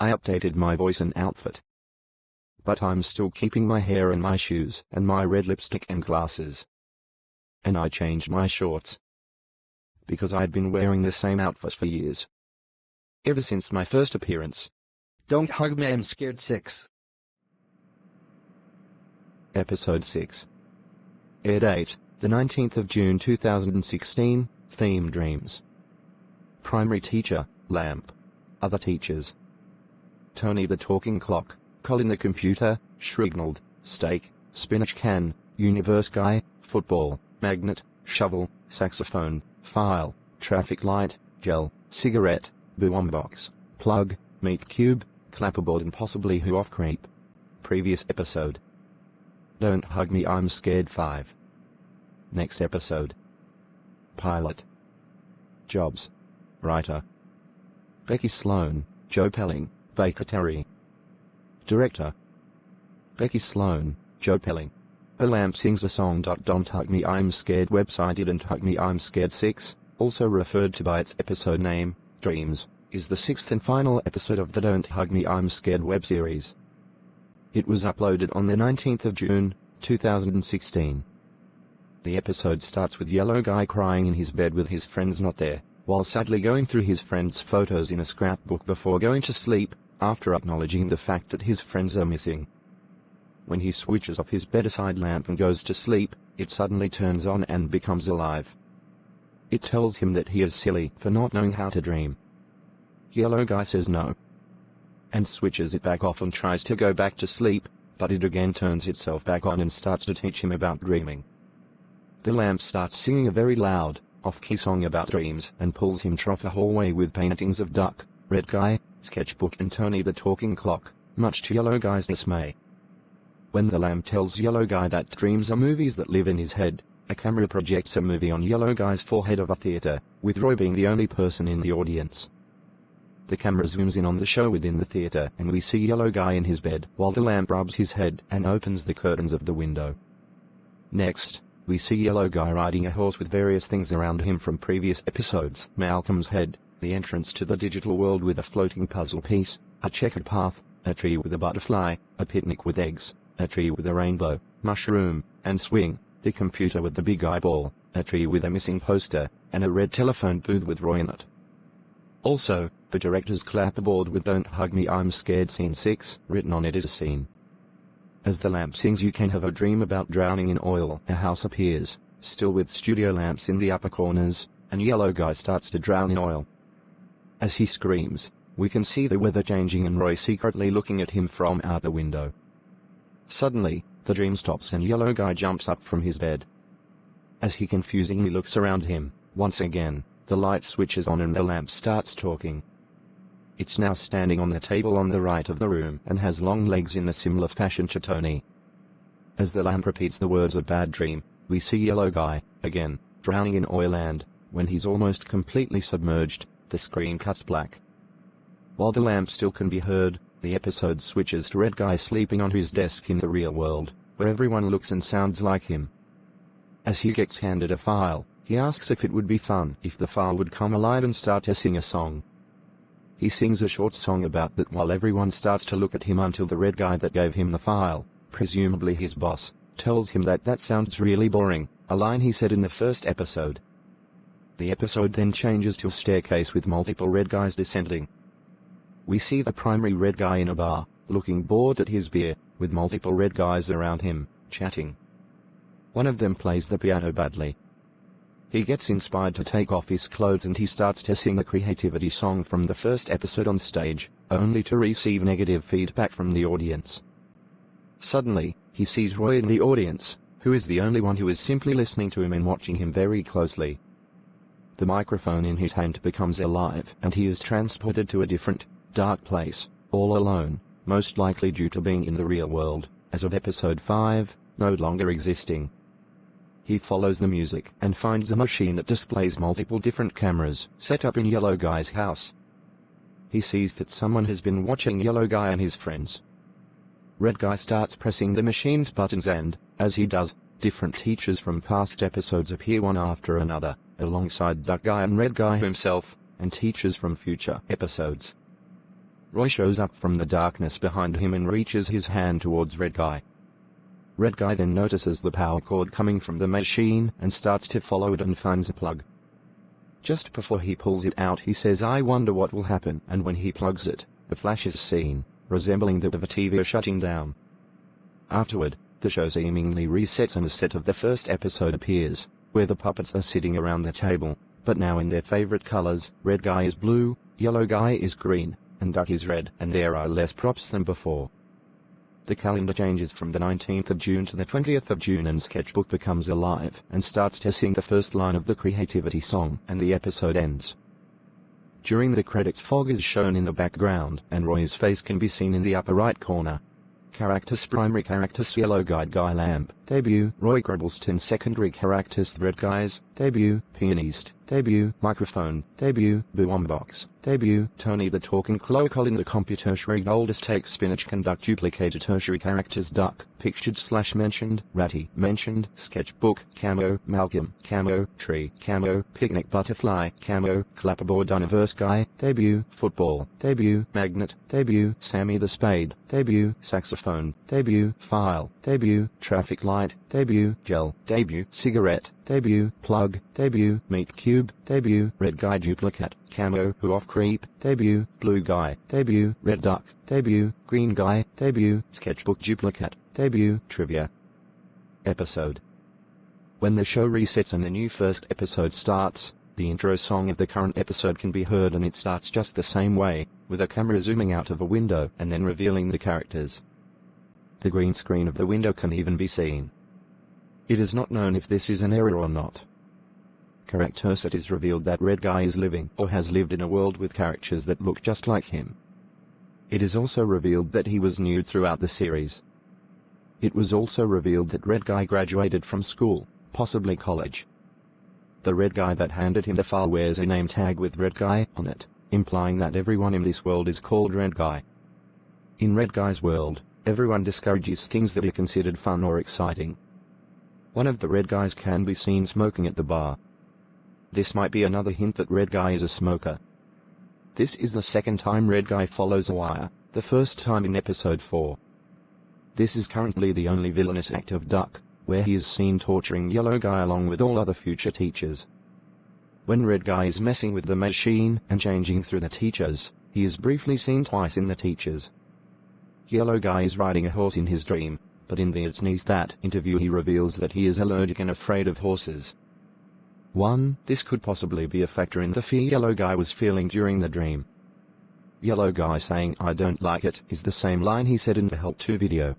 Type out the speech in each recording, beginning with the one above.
I updated my voice and outfit. But I'm still keeping my hair and my shoes and my red lipstick and glasses. And I changed my shorts. Because I'd been wearing the same outfit for years. Ever since my first appearance. Don't hug me, I'm scared 6. Episode 6. Air date, the 19th of June 2016, theme Dreams. Primary teacher, Lamp. Other teachers. Tony the talking clock, Colin the computer, Shrignald, steak, spinach can, universe guy, football, magnet, shovel, saxophone, file, traffic light, gel, cigarette, boombox, plug, meat cube, clapperboard and possibly who off creep. Previous episode. Don't hug me, I'm scared 5. Next episode. Pilot. Jobs. Writer. Becky Sloan, Joe Pelling, Baker Terry. Director. Becky Sloan, Joe Pelling. A Lamp sings the song Don't Hug Me I'm Scared website Didn't Hug Me I'm Scared 6, also referred to by its episode name, Dreams, is the 6th and final episode of the Don't Hug Me I'm Scared web series. It was uploaded on the 19th of June, 2016. The episode starts with Yellow Guy crying in his bed with his friends not there, while sadly going through his friends' photos in a scrapbook before going to sleep, after acknowledging the fact that his friends are missing. When he switches off his bedside lamp and goes to sleep, it suddenly turns on and becomes alive. It tells him that he is silly for not knowing how to dream. Yellow Guy says no, and switches it back off and tries to go back to sleep, but it again turns itself back on and starts to teach him about dreaming. The lamp starts singing a very loud, off-key song about dreams and pulls him through a hallway with paintings of Duck, Red Guy, Sketchbook and Tony the talking clock, much to Yellow Guy's dismay. When the lamp tells Yellow Guy that dreams are movies that live in his head, a camera projects a movie on Yellow Guy's forehead of a theater, with Roy being the only person in the audience. The camera zooms in on the show within the theater and we see Yellow Guy in his bed while the lamp rubs his head and opens the curtains of the window. Next, we see Yellow Guy riding a horse with various things around him from previous episodes. Malcolm's head, the entrance to the digital world with a floating puzzle piece, a checkered path, a tree with a butterfly, a picnic with eggs, a tree with a rainbow, mushroom, and swing, the computer with the big eyeball, a tree with a missing poster, and a red telephone booth with Roy in it. Also, the director's clapperboard with Don't Hug Me I'm Scared Scene 6 written on it is a scene. As the lamp sings You Can Have a Dream About Drowning in Oil, a house appears, still with studio lamps in the upper corners, and Yellow Guy starts to drown in oil. As he screams, we can see the weather changing and Roy secretly looking at him from out the window. Suddenly, the dream stops and Yellow Guy jumps up from his bed. As he confusingly looks around him, once again, the light switches on and the lamp starts talking. It's now standing on the table on the right of the room and has long legs in a similar fashion to Tony. As the lamp repeats the words of Bad Dream, we see Yellow Guy, again, drowning in oil and, when he's almost completely submerged, the screen cuts black. While the lamp still can be heard, the episode switches to Red Guy sleeping on his desk in the real world, where everyone looks and sounds like him. As he gets handed a file, he asks if it would be fun if the file would come alive and start to sing a song. He sings a short song about that while everyone starts to look at him until the red guy that gave him the file, presumably his boss, tells him that sounds really boring, a line he said in the first episode. The episode then changes to a staircase with multiple red guys descending. We see the primary red guy in a bar, looking bored at his beer, with multiple red guys around him, chatting. One of them plays the piano badly. He gets inspired to take off his clothes and he starts to sing the creativity song from the first episode on stage, only to receive negative feedback from the audience. Suddenly, he sees Roy in the audience, who is the only one who is simply listening to him and watching him very closely. The microphone in his hand becomes alive and he is transported to a different, dark place, all alone, most likely due to being in the real world, as of episode 5, no longer existing. He follows the music and finds a machine that displays multiple different cameras set up in Yellow Guy's house. He sees that someone has been watching Yellow Guy and his friends. Red Guy starts pressing the machine's buttons and, as he does, different teachers from past episodes appear one after another, alongside Duck Guy and Red Guy himself, and teachers from future episodes. Roy shows up from the darkness behind him and reaches his hand towards Red Guy. Red Guy then notices the power cord coming from the machine and starts to follow it and finds a plug. Just before he pulls it out, he says, "I wonder what will happen," and when he plugs it, a flash is seen, resembling that of a TV shutting down. Afterward, the show seemingly resets and a set of the first episode appears, where the puppets are sitting around the table, but now in their favorite colors. Red Guy is blue, Yellow Guy is green, and Duck is red, and there are less props than before. The calendar changes from the 19th of June to the 20th of June, and Sketchbook becomes alive and starts to sing the first line of the Creativity song, and the episode ends. During the credits, fog is shown in the background, and Roy's face can be seen in the upper right corner. Characters: primary characters Yellow Guy, Guy Lamp, debut; Roy Grubbleston. Secondary characters: Red Guys, debut; Pianist, debut; Microphone, debut; Boombox, debut; Tony the Talking Cloak. Colin the Computershare. Oldest Take Spinach. Conduct. Duplicated. Tertiary characters: Duck, pictured/mentioned; Ratty, mentioned; Sketchbook, Camo, Malcolm, Camo, Tree, Camo, Picnic Butterfly, Camo, Clapperboard. Universe Guy, debut; Football, debut; Magnet, debut; Sammy the Spade, debut; Saxophone, debut; File, debut; Traffic Light, debut; Gel, debut; Cigarette, debut; Plug, debut; Meat Cube, debut; Red Guy. Duplicate, Camo, Who Off Creep, debut; Blue Guy, debut; Red Duck, debut; Green Guy, debut; Sketchbook. Duplicate, debut. Trivia. Episode. When the show resets and the new first episode starts, the intro song of the current episode can be heard, and it starts just the same way, with a camera zooming out of a window and then revealing the characters. The green screen of the window can even be seen. It is not known if this is an error or not. Correctors, it is revealed that Red Guy is living or has lived in a world with characters that look just like him. It is also revealed that he was nude throughout the series. It was also revealed that Red Guy graduated from school, possibly college. The Red Guy that handed him the file wears a name tag with Red Guy on it, implying that everyone in this world is called Red Guy. In Red Guy's world, everyone discourages things that are considered fun or exciting. One of the Red Guys can be seen smoking at the bar. This might be another hint that Red Guy is a smoker. This is the second time Red Guy follows a wire, the first time in episode 4. This is currently the only villainous act of Duck, where he is seen torturing Yellow Guy along with all other future teachers. When Red Guy is messing with the machine and changing through the teachers, he is briefly seen twice in the teachers. Yellow Guy is riding a horse in his dream, but in the It's Needs That interview he reveals that he is allergic and afraid of horses. 1. This could possibly be a factor in the fear Yellow Guy was feeling during the dream. Yellow Guy saying "I don't like it" is the same line he said in the Help 2 video.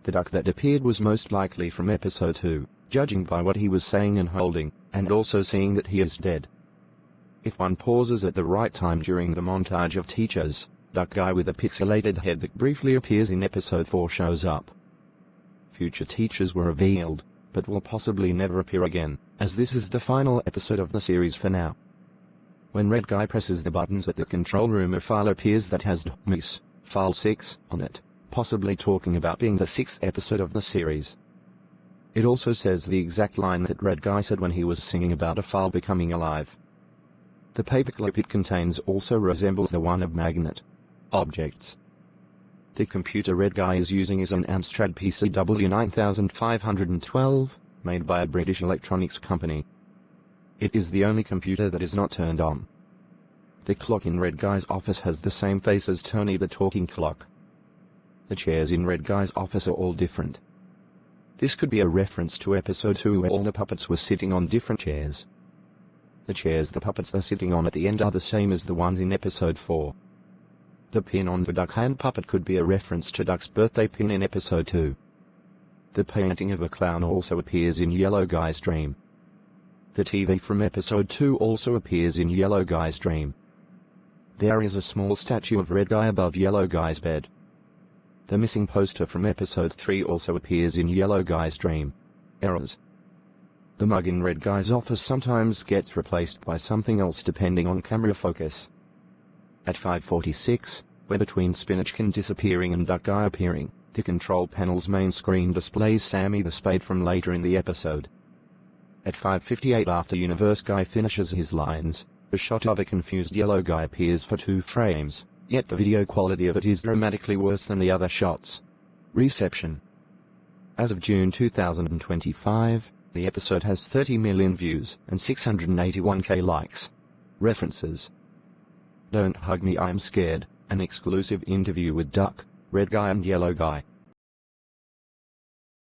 The duck that appeared was most likely from episode 2, judging by what he was saying and holding, and also seeing that he is dead. If one pauses at the right time during the montage of teachers, Duck Guy with a pixelated head that briefly appears in episode 4 shows up. Future teachers were revealed, but will possibly never appear again, as this is the final episode of the series for now. When Red Guy presses the buttons at the control room, a file appears that has Miss File 6 on it, possibly talking about being the 6th episode of the series. It also says the exact line that Red Guy said when he was singing about a file becoming alive. The paperclip it contains also resembles the one of Magnet Objects. The computer Red Guy is using is an Amstrad PCW 9512, made by a British electronics company. It is the only computer that is not turned on. The clock in Red Guy's office has the same face as Tony the Talking Clock. The chairs in Red Guy's office are all different. This could be a reference to episode 2 where all the puppets were sitting on different chairs. The chairs the puppets are sitting on at the end are the same as the ones in episode 4. The pin on the Duck hand puppet could be a reference to Duck's birthday pin in episode 2. The painting of a clown also appears in Yellow Guy's dream. The TV from episode 2 also appears in Yellow Guy's dream. There is a small statue of Red Guy above Yellow Guy's bed. The missing poster from episode 3 also appears in Yellow Guy's dream. Errors. The mug in Red Guy's office sometimes gets replaced by something else depending on camera focus. At 5:46, where between Spinachkin disappearing and Duck Guy appearing, the control panel's main screen displays Sammy the Spade from later in the episode. At 5:58, after Universe Guy finishes his lines, a shot of a confused Yellow Guy appears for 2 frames, yet the video quality of it is dramatically worse than the other shots. Reception. As of June 2025, the episode has 30 million views and 681k likes. References. Don't Hug Me I'm Scared, an exclusive interview with Duck, Red Guy and Yellow Guy.